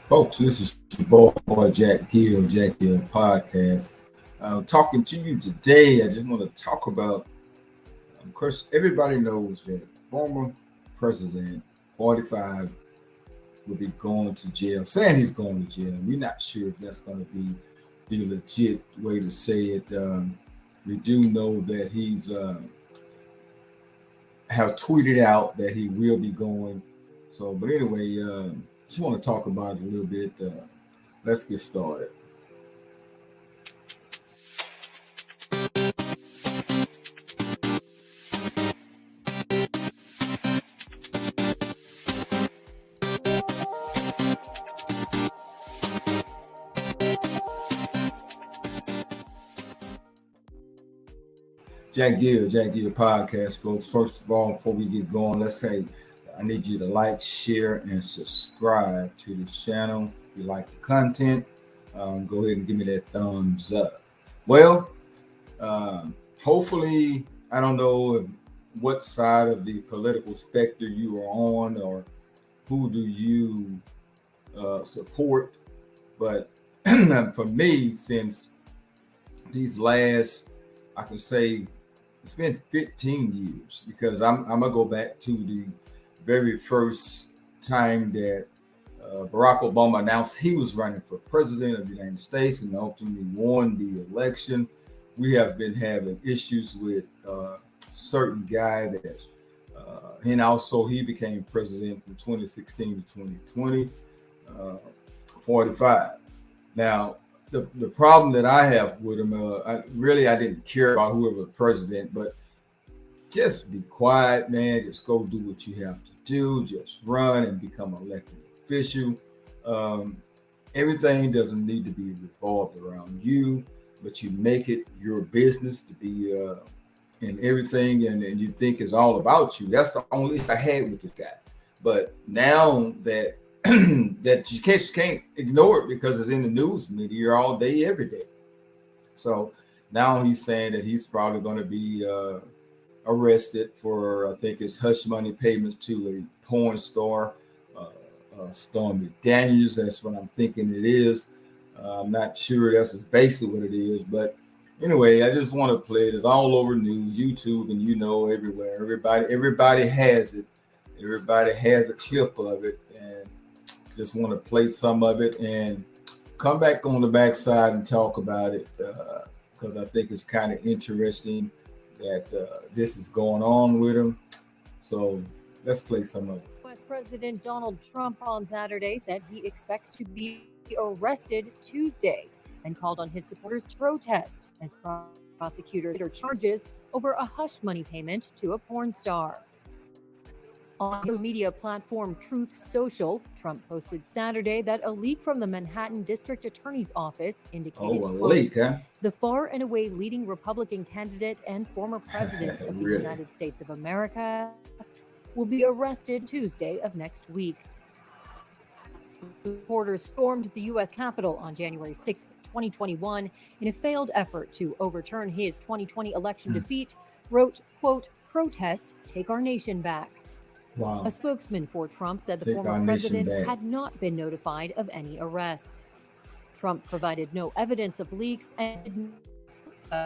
Folks, this is your boy Jack Gill Podcast. Talking to you today, I just want to talk about, of course, everybody knows that former President 45 will be going to jail, saying he's going to jail. We're not sure if that's going to be the legit way to say it. We do know that he's have tweeted out that he will be going. So, but anyway, just want to talk about it a little bit. Let's get started. Jack Gill Podcast, folks. First of all, before we get going, I need you to like, share, and subscribe to the channel. If you like the content, go ahead and give me that thumbs up. Well, hopefully, I don't know what side of the political spectrum you are on or who do you support, but for me, since these last, I can say it's been 15 years because I'm gonna go back to the very first time that Barack Obama announced he was running for president of the United States and ultimately won the election. We have been having issues with a certain guy that, and also he became president from 2016 to 2020, 45. Now, the problem that I have with him, I didn't care about whoever the president, but just be quiet, man. Just go do what you have to do. Just run and become an elected official. Um, Everything doesn't need to be revolved around you, but you make it your business to be in everything, and you think it's all about you. That's the only I had with this guy. But now that that you can't ignore it because it's in the news media all day, every day. So now he's saying that he's probably going to be arrested for, I think, his hush money payments to a porn star, Stormy Daniels. That's what I'm thinking it is. I'm not sure that's basically what it is, but anyway, I just want to play it. It's all over news, YouTube, and everywhere. Everybody has it. Everybody has a clip of it, and just want to play some of it and come back on the backside and talk about it because I think it's kind of interesting that this is going on with him. So let's play some of it. U.S. President Donald Trump on Saturday said he expects to be arrested Tuesday and called on his supporters to protest as prosecutors charges over a hush money payment to a porn star. On the media platform Truth Social, Trump posted Saturday that a leak from the Manhattan District Attorney's Office indicated, leak, huh? the far and away leading Republican candidate and former president of the United States of America will be arrested Tuesday of next week. Reporters stormed the U.S. Capitol on January 6, 2021, in a failed effort to overturn his 2020 election defeat, wrote, quote, "Protest, take our nation back." Wow. A spokesman for Trump said the former president had not been notified of any arrest. Trump provided no evidence of leaks and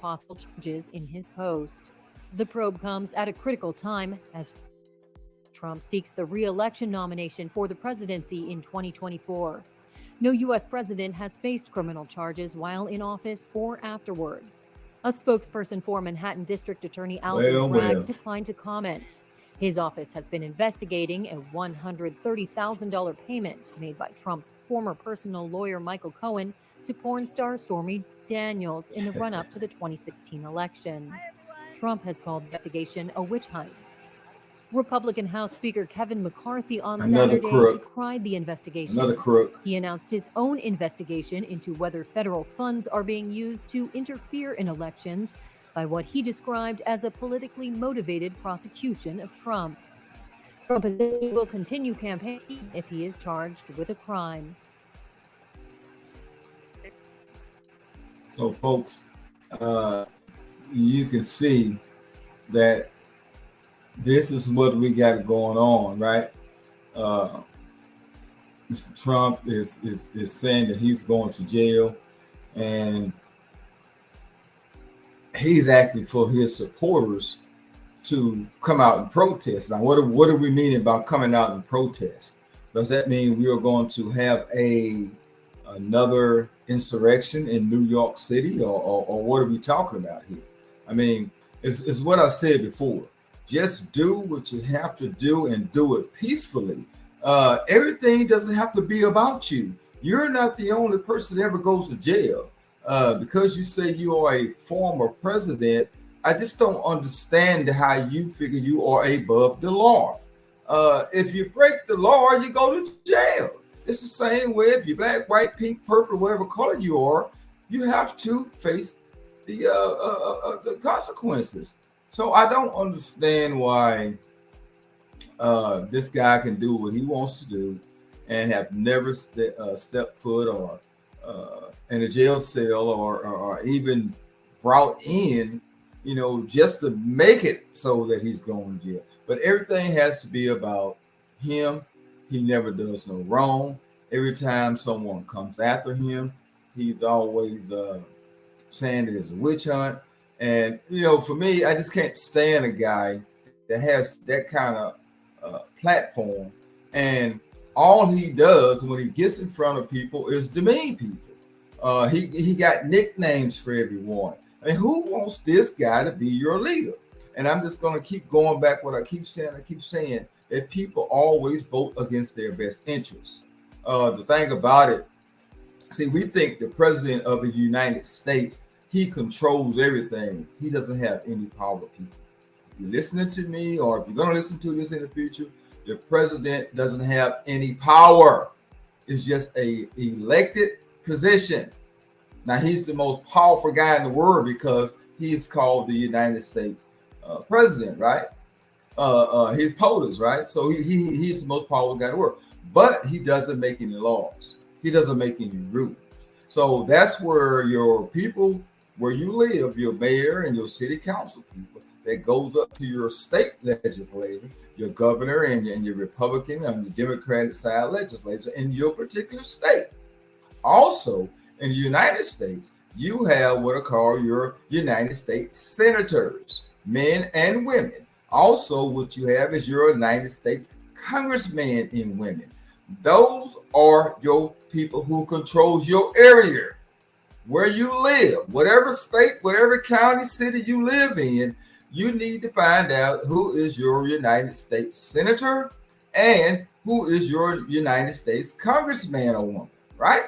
possible charges in his post. The probe comes at a critical time as Trump seeks the re-election nomination for the presidency in 2024. No U.S. president has faced criminal charges while in office or afterward. A spokesperson for Manhattan District Attorney Alvin Bragg declined to comment. His office has been investigating a $130,000 payment made by Trump's former personal lawyer Michael Cohen to porn star Stormy Daniels in the run-up to the 2016 election. Trump has called the investigation a witch hunt. Republican House Speaker Kevin McCarthy on Saturday decried the investigation. Another crook. He announced his own investigation into whether federal funds are being used to interfere in elections by what he described as a politically motivated prosecution of Trump. Trump will continue campaigning if he is charged with a crime. So, folks, you can see that this is what we got going on, right? Mr. Trump is saying that he's going to jail, and he's asking for his supporters to come out and protest. Now, what do we mean about coming out and protest? Does that mean we are going to have another insurrection in New York City, or what are we talking about here? I mean, it's what I said before. Just do what you have to do and do it peacefully. Everything doesn't have to be about you. You're not the only person that ever goes to jail. Because you say you are a former president, I just don't understand how you figure you are above the law. If you break the law, you go to jail. It's the same way if you're black, white, pink, purple, whatever color you are, you have to face the consequences. So I don't understand why this guy can do what he wants to do and have never stepped foot or in a jail cell or even brought in, just to make it so that he's going to jail. But everything has to be about him. He never does no wrong. Every time someone comes after him, he's always saying it is a witch hunt. And, for me, I just can't stand a guy that has that kind of platform. And all he does when he gets in front of people is demean people. He got nicknames for everyone. I mean, who wants this guy to be your leader? And I'm just going to keep going back what I keep saying that people always vote against their best interests. The thing about it, see, we think the president of the United States, he controls everything. He doesn't have any power, people. If you're listening to me, or if you're going to listen to this in the future, the president doesn't have any power. It's just a elected position. Now, he's the most powerful guy in the world because he's called the United States president, right? He's POTUS, right? So he's the most powerful guy in the world. But he doesn't make any laws. He doesn't make any rules. So that's where your people, where you live, your mayor and your city council people, that goes up to your state legislature, your governor and your Republican and your Democratic side legislature in your particular state. Also, in the United States, you have what are called your United States senators, men and women. Also, what you have is your United States congressmen and women. Those are your people who controls your area, where you live, whatever state, whatever county, city you live in. You need to find out who is your United States senator and who is your United States congressman or woman, right?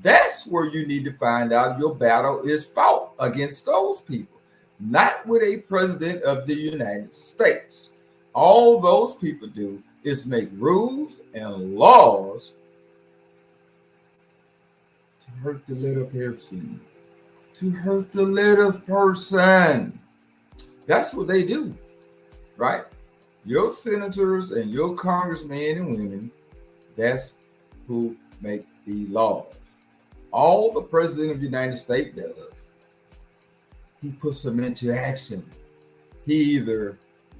That's where you need to find out your battle is fought against those people, not with a president of the United States. All those people do is make rules and laws to hurt the little person, That's what they do, right? Your senators and your congressmen and women, that's who make the laws. All the president of the United States does, he puts them into action. He either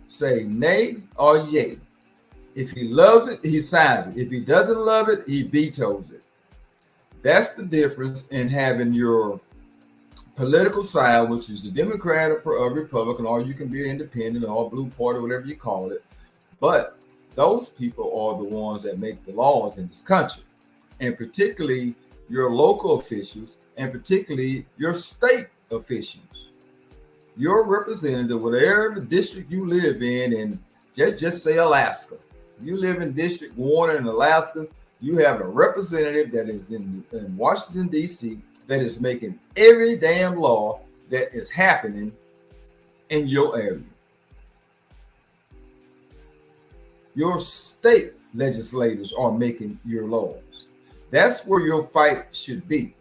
say nay or yay. If he loves it, he signs it. If he doesn't love it, he vetoes it. That's the difference in having your political side, which is the Democrat or Republican, or you can be an independent or blue party, whatever you call it. But those people are the ones that make the laws in this country, and particularly your local officials, and particularly your state officials. Your representative, whatever district you live in, and just say Alaska. You live in District 1 in Alaska, you have a representative that is in Washington, D.C., that is making every damn law that is happening in your area. Your state legislators are making your laws. That's where your fight should be.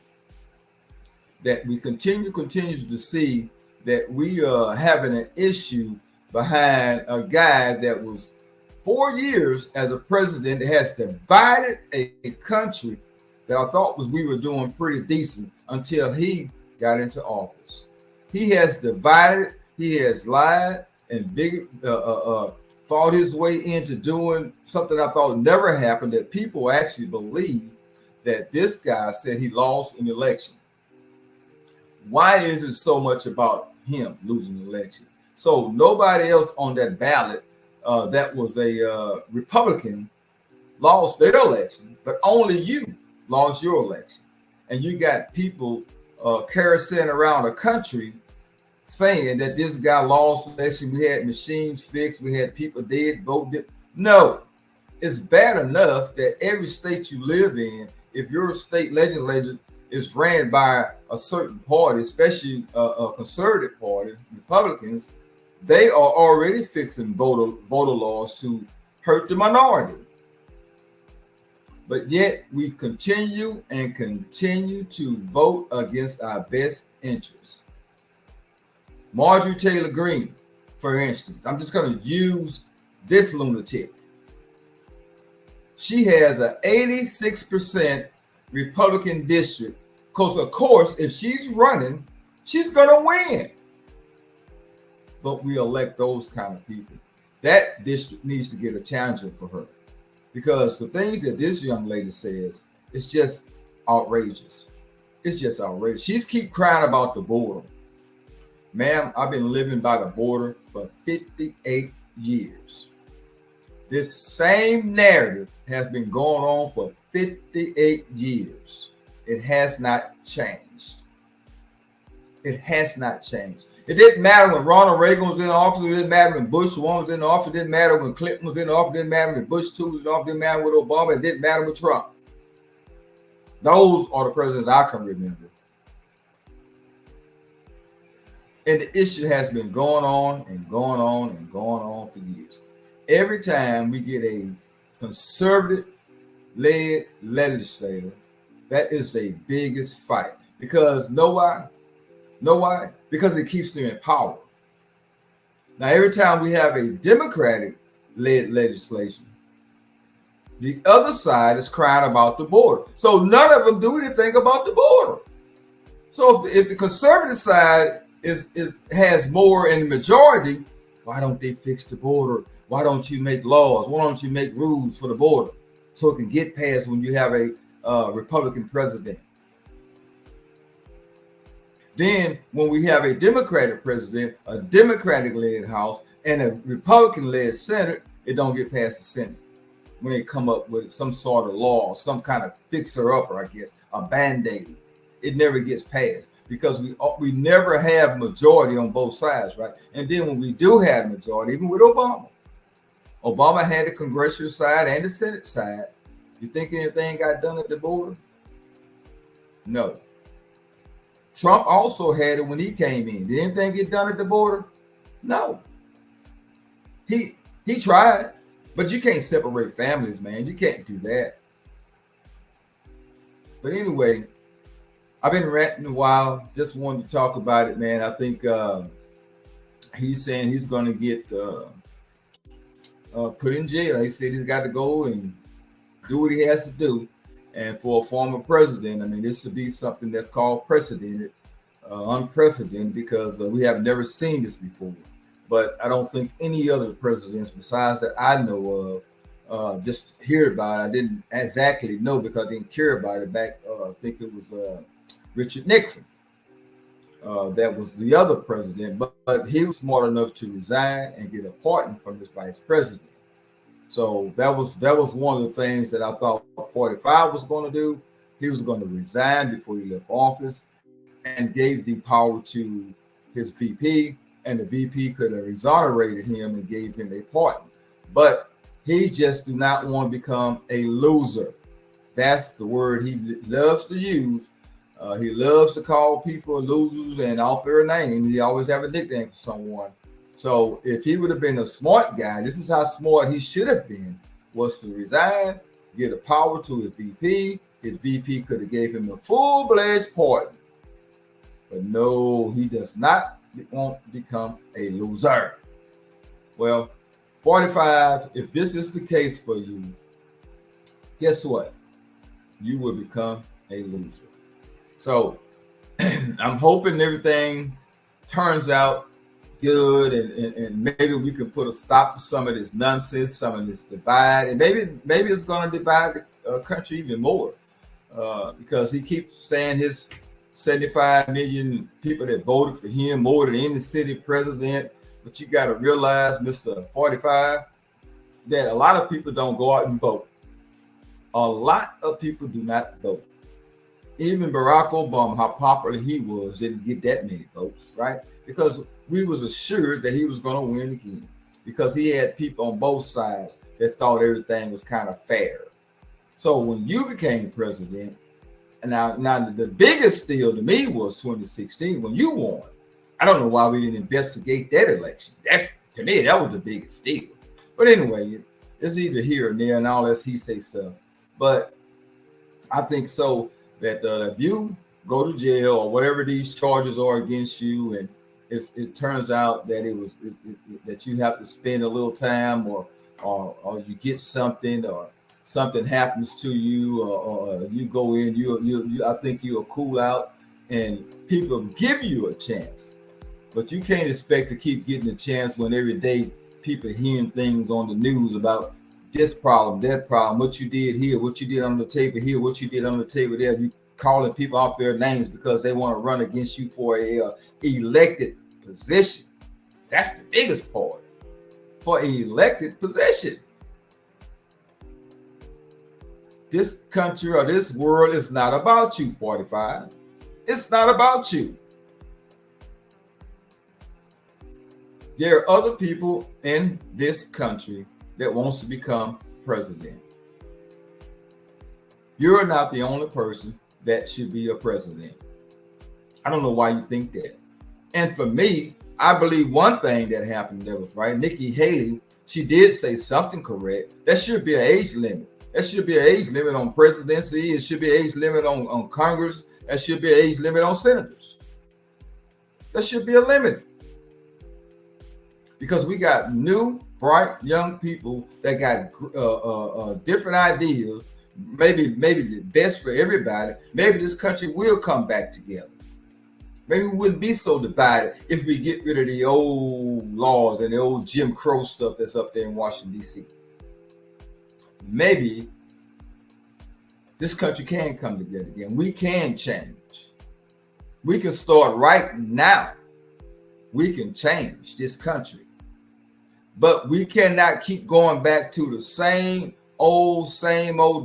That we continue to see that we are having an issue behind a guy that was 4 years as a president that has divided a country that I thought we were doing pretty decent until he got into office. He has divided, he has lied and fought his way into doing something I thought never happened, that people actually believe that this guy said he lost an election. Why is it so much about him losing the election? So nobody else on that ballot that was a Republican lost their election, but only you lost your election. And you got people carousing around the country saying that this guy lost the election. We had machines fixed. We had people dead, voted. No, it's bad enough that every state you live in, if your state legislature is ran by a certain party, especially a conservative party, Republicans, they are already fixing voter laws to hurt the minority. But yet we continue to vote against our best interests. Marjorie Taylor Greene, for instance, I'm just going to use this lunatic. She has an 86% Republican district because, of course, if she's running, she's going to win. But we elect those kind of people. That district needs to get a challenger for her, because the things that this young lady says, it's just outrageous. It's just outrageous. She's keep crying about the border. Ma'am, I've been living by the border for 58 years. This same narrative has been going on for 58 years. It has not changed. It has not changed. It didn't matter when Ronald Reagan was in office. It didn't matter when Bush 1 was in office. It didn't matter when Clinton was in office. It didn't matter when Bush 2 was in office. It didn't matter with Obama. It didn't matter with Trump. Those are the presidents I can remember. And the issue has been going on and going on and going on for years. Every time we get a conservative-led legislator, that is the biggest fight. Because know why? Know why? Because it keeps them in power. Now, every time we have a Democratic-led legislation, the other side is crying about the border. So none of them do anything about the border. So if the conservative side has more in the majority, why don't they fix the border? Why don't you make laws? Why don't you make rules for the border so it can get passed when you have a Republican president? Then when we have a Democratic president, a Democratic-led House, and a Republican-led Senate, it don't get past the Senate. When they come up with some sort of law, some kind of fixer-upper, I guess, a Band-Aid, it never gets passed because we never have majority on both sides, right? And then when we do have majority, even with Obama had the congressional side and the Senate side. You think anything got done at the border? No. Trump also had it when he came in. Did anything get done at the border? No. He tried, but you can't separate families, man. You can't do that. But anyway, I've been ranting a while. Just wanted to talk about it, man. I think he's saying he's going to get put in jail. He said he's got to go and do what he has to do. And for a former president, I mean, this should be something that's called unprecedented, because we have never seen this before. But I don't think any other presidents besides that I know of just hear about it. I didn't exactly know because I didn't care about it back. I think it was Richard Nixon. That was the other president, but he was smart enough to resign and get a pardon from his vice president. So that was one of the things that I thought 45 was going to do. He was going to resign before he left office and gave the power to his VP, and the VP could have exonerated him and gave him a pardon. But he just do not want to become a loser. That's the word he loves to use. He loves to call people losers and off their name. He always have a nickname for someone. So if he would have been a smart guy, this is how smart he should have been, was to resign, get a power to his VP. His VP could have gave him a full-fledged pardon. But no, he does not want to become a loser. Well, 45, if this is the case for you, guess what? You will become a loser. So I'm hoping everything turns out good, and maybe we can put a stop to some of this nonsense, some of this divide, and maybe it's going to divide the country even more, because he keeps saying his 75 million people that voted for him more than any city president. But you got to realize, Mr. 45, that a lot of people don't go out and vote. A lot of people do not vote. Even Barack Obama, how popular he was, didn't get that many votes, right? Because we was assured that he was going to win again, because he had people on both sides that thought everything was kind of fair. So when you became president, and now the biggest deal to me was 2016 when you won. I don't know why we didn't investigate that election. That, to me, that was the biggest deal. But anyway, it's either here or there and all this he say stuff. But I think so that if you go to jail or whatever these charges are against you, and it turns out that that you have to spend a little time, or you get something, or something happens to you, or you go in, you I think you'll cool out, and people give you a chance. But you can't expect to keep getting a chance when every day people hearing things on the news about this problem, that problem, what you did here, what you did on the table here, what you did on the table there. You calling people off their names because they want to run against you for a elected position. That's the biggest part, for an elected position. This country or this world is not about you, 45. It's not about you. There are other people in this country that wants to become president. You're not the only person that should be a president. I don't know why you think that. And for me, I believe one thing that happened that was right. Nikki Haley, she did say something correct. There should be an age limit. There should be an age limit on presidency. It should be an age limit on Congress. There should be an age limit on senators. There should be a limit. Because we got new, bright, young people that got different ideas. Maybe the best for everybody. Maybe this country will come back together. Maybe we wouldn't be so divided if we get rid of the old laws and the old Jim Crow stuff that's up there in Washington, D.C. Maybe this country can come together again. We can change. We can start right now. We can change this country. But we cannot keep going back to the same old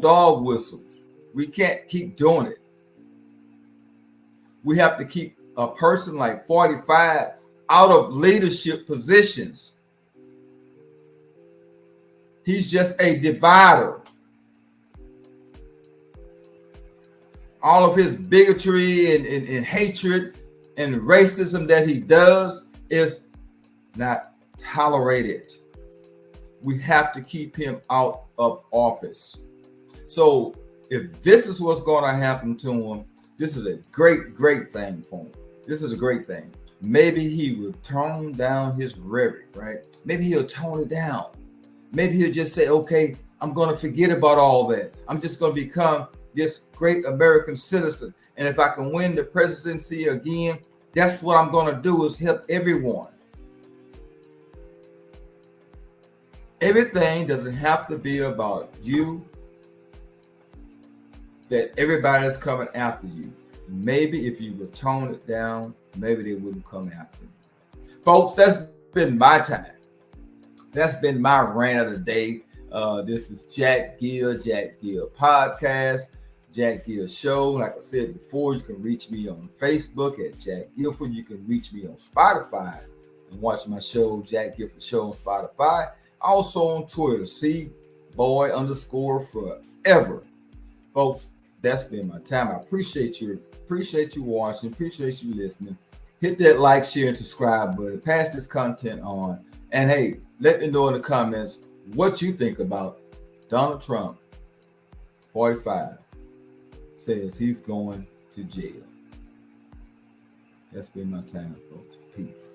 dog whistles. We can't keep doing it. We have to keep a person like 45 out of leadership positions. He's just a divider. All of his bigotry and hatred and racism that he does is not tolerated. We have to keep him out of office. So if this is what's going to happen to him, this is a great thing for him. This is a great thing. Maybe he will tone down his rhetoric, right? Maybe he'll tone it down. Maybe he'll just say, okay, I'm going to forget about all that. I'm just going to become this great American citizen. And if I can win the presidency again, that's what I'm going to do, is help everyone. Everything doesn't have to be about you, that everybody's coming after you. Maybe if you would tone it down, maybe they wouldn't come after you. Folks, that's been my time. That's been my rant of the day. This is Jack Gill Podcast, Jack Gill Show. Like I said before, you can reach me on Facebook at Jack Gilford. You can reach me on Spotify and watch my show, Jack Gilford Show, on Spotify. Also on Twitter, CBoy_forever. Folks, that's been my time. I appreciate you watching, appreciate you listening. Hit that like, share, and subscribe button. Pass this content on. And hey, let me know in the comments what you think about Donald Trump, 45, says he's going to jail. That's been my time, folks. Peace.